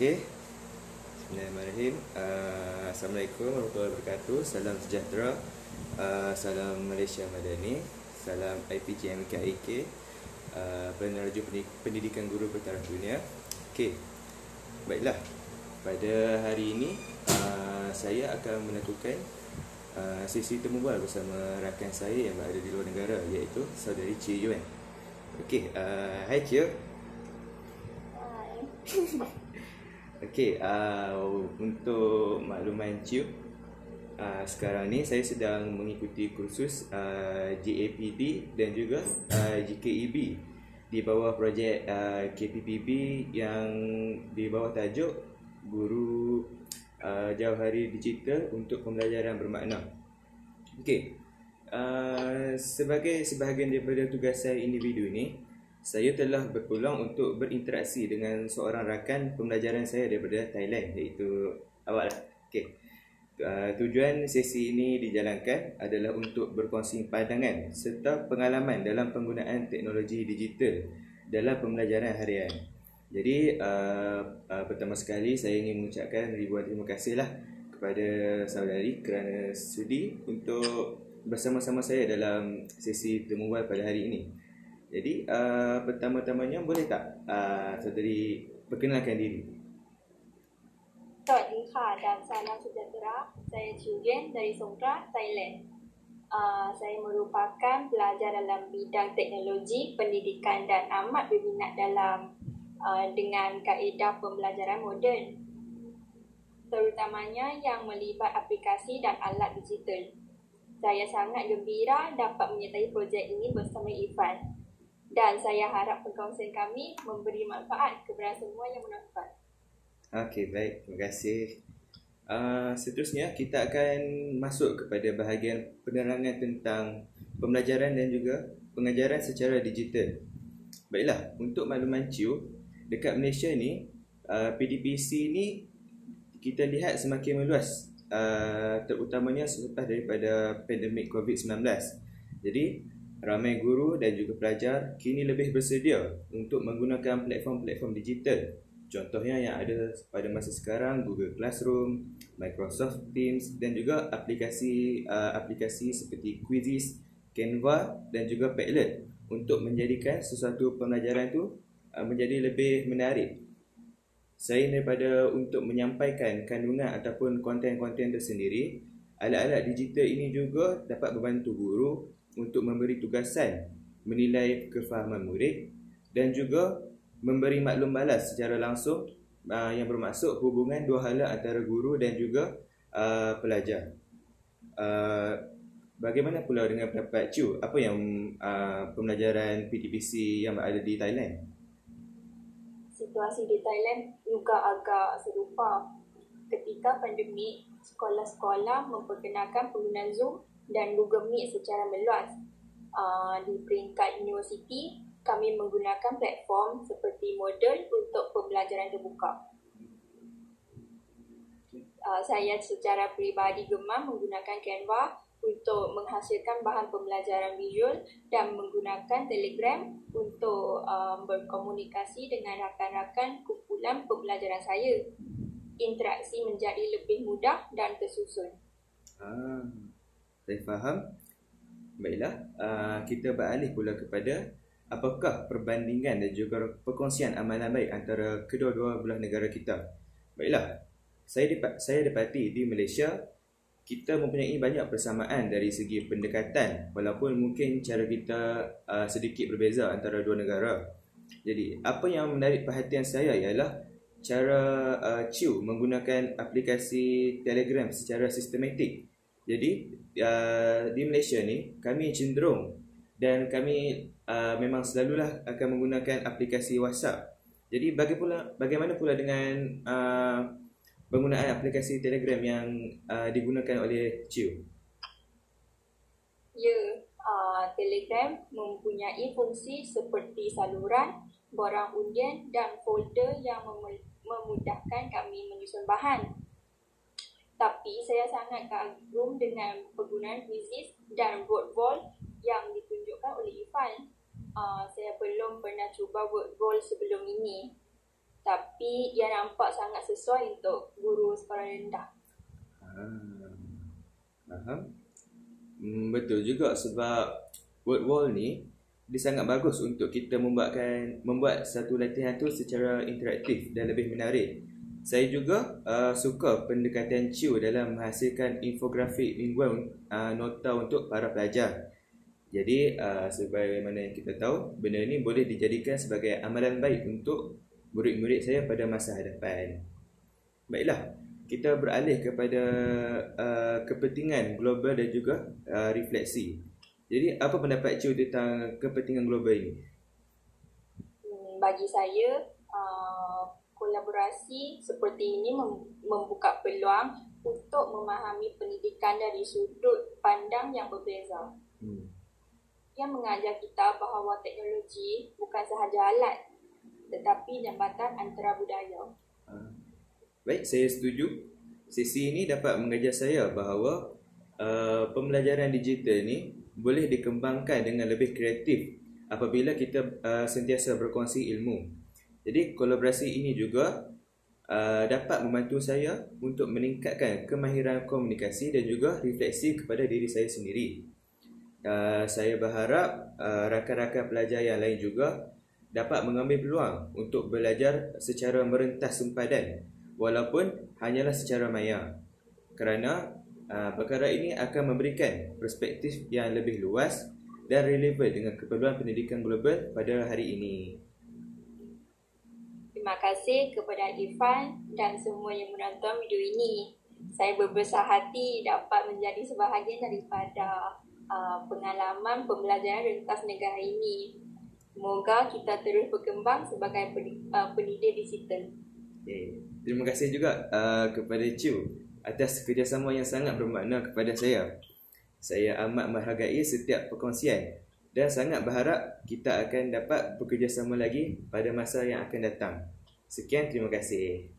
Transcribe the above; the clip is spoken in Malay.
Okey. Bismillahirrahmanirrahim. Assalamualaikum warahmatullahi wabarakatuh. Salam sejahtera. Salam Malaysia Madani. Salam IPG MKIK. Peneraju Pendidikan Guru Bertaraf Dunia. Okey. Baiklah. Pada hari ini saya akan melakukan sesi temu bual bersama rakan saya yang berada di luar negara, iaitu saudari Cie Yuan. Okey, hai Cie. Okey, untuk makluman Cie, sekarang ni saya sedang mengikuti kursus JAPD dan juga GKEB di bawah projek KPPB yang di bawah tajuk Guru Jauhari Digital untuk Pembelajaran Bermakna. Okey, sebagai sebahagian daripada tugas saya individu ini, saya telah berpeluang untuk berinteraksi dengan seorang rakan pembelajaran saya daripada Thailand, iaitu awak lah. Okey. Tujuan sesi ini dijalankan adalah untuk berkongsi pandangan serta pengalaman dalam penggunaan teknologi digital dalam pembelajaran harian. Jadi pertama sekali saya ingin mengucapkan ribuan terima kasihlah kepada saudari kerana sudi untuk bersama-sama saya dalam sesi temu bual pada hari ini. Jadi pertama-tamanya boleh tak saudari perkenalkan diri? สวัสดีค่ะ dan salam sejahtera. Saya Julian dari Songkla, Thailand. Saya merupakan pelajar dalam bidang teknologi, pendidikan dan amat berminat dalam dengan kaedah pembelajaran moden, terutamanya yang melibat aplikasi dan alat digital. Saya sangat gembira dapat menyertai projek ini bersama Irfan. Dan saya harap perkongsian kami memberi manfaat kepada semua yang menonton. Okey, baik. Terima kasih. Seterusnya, kita akan masuk kepada bahagian penerangan tentang pembelajaran dan juga pengajaran secara digital. Baiklah, untuk makluman Cie, dekat Malaysia ni, PDPC ni kita lihat semakin meluas, terutamanya selepas daripada pandemik COVID-19. Jadi, ramai guru dan juga pelajar kini lebih bersedia untuk menggunakan platform-platform digital. Contohnya yang ada pada masa sekarang, Google Classroom, Microsoft Teams dan juga aplikasi seperti Quizzes, Canva dan juga Padlet untuk menjadikan sesuatu pembelajaran tu menjadi lebih menarik. Selain daripada untuk menyampaikan kandungan ataupun konten-konten tersendiri, alat-alat digital ini juga dapat membantu guru untuk memberi tugasan, menilai kefahaman murid dan juga memberi maklum balas secara langsung yang bermaksud hubungan dua hala antara guru dan juga pelajar. Bagaimana pula dengan pendapat Cie? Apa yang pembelajaran PDPC yang berada di Thailand? Situasi di Thailand juga agak serupa. Ketika pandemik, sekolah-sekolah memperkenalkan penggunaan Zoom dan Google Meet secara meluas. Di peringkat universiti, kami menggunakan platform seperti Moodle untuk pembelajaran terbuka. Saya secara peribadi gemar menggunakan Canva untuk menghasilkan bahan pembelajaran visual dan menggunakan Telegram untuk berkomunikasi dengan rakan-rakan kumpulan pembelajaran saya. Interaksi menjadi lebih mudah dan tersusun. Saya faham. Baiklah, kita beralih pula kepada apakah perbandingan dan juga perkongsian amalan baik antara kedua-dua belah negara kita. Baiklah, saya dapati di Malaysia kita mempunyai banyak persamaan dari segi pendekatan, walaupun mungkin cara kita sedikit berbeza antara dua negara. Jadi, apa yang menarik perhatian saya ialah cara Cie menggunakan aplikasi Telegram secara sistematik. Jadi, di Malaysia ni kami cenderung dan kami memang selalulah akan menggunakan aplikasi WhatsApp. Jadi bagaimana pula dengan penggunaan aplikasi Telegram yang digunakan oleh Cie? Ya, Telegram mempunyai fungsi seperti saluran, borang undian dan folder yang memudahkan kami menyusun bahan. Tapi saya sangat kagum dengan penggunaan Quizzes dan Wordwall yang ditunjukkan oleh Irfan. Saya belum pernah cuba Wordwall sebelum ini. tapi ia nampak sangat sesuai untuk guru sekolah rendah. Faham? Betul juga, sebab word wall ni dia sangat bagus untuk kita membuat satu latihan tu secara interaktif dan lebih menarik. Saya juga suka pendekatan Chiu dalam menghasilkan infografik mingguan nota untuk para pelajar. Jadi sebagaimana yang kita tahu, benda ni boleh dijadikan sebagai amalan baik untuk murid-murid saya pada masa hadapan. Baiklah, kita beralih kepada kepentingan global dan juga refleksi. Jadi apa pendapat Chiu tentang kepentingan global ini? Bagi saya, kolaborasi seperti ini membuka peluang untuk memahami pendidikan dari sudut pandang yang berbeza. Ia mengajar kita bahawa teknologi bukan sahaja alat, tetapi jambatan antara budaya. Baik, saya setuju. Sesi ini dapat mengajar saya bahawa pembelajaran digital ni boleh dikembangkan dengan lebih kreatif apabila kita sentiasa berkongsi ilmu. Jadi kolaborasi ini juga dapat membantu saya untuk meningkatkan kemahiran komunikasi dan juga refleksi kepada diri saya sendiri. Saya berharap rakan-rakan pelajar yang lain juga dapat mengambil peluang untuk belajar secara merentas sempadan walaupun hanyalah secara maya, kerana perkara ini akan memberikan perspektif yang lebih luas dan relevan dengan keperluan pendidikan global pada hari ini. Terima kasih kepada Irfan dan semua yang menonton video ini. Saya berbesar hati dapat menjadi sebahagian daripada pengalaman pembelajaran rentas negara ini. Semoga kita terus berkembang sebagai pendidik digital. Terima kasih juga kepada Chiu atas kerjasama yang sangat bermakna kepada saya. Saya amat menghargai setiap perkongsian dan sangat berharap kita akan dapat bekerjasama lagi pada masa yang akan datang. Sekian, terima kasih.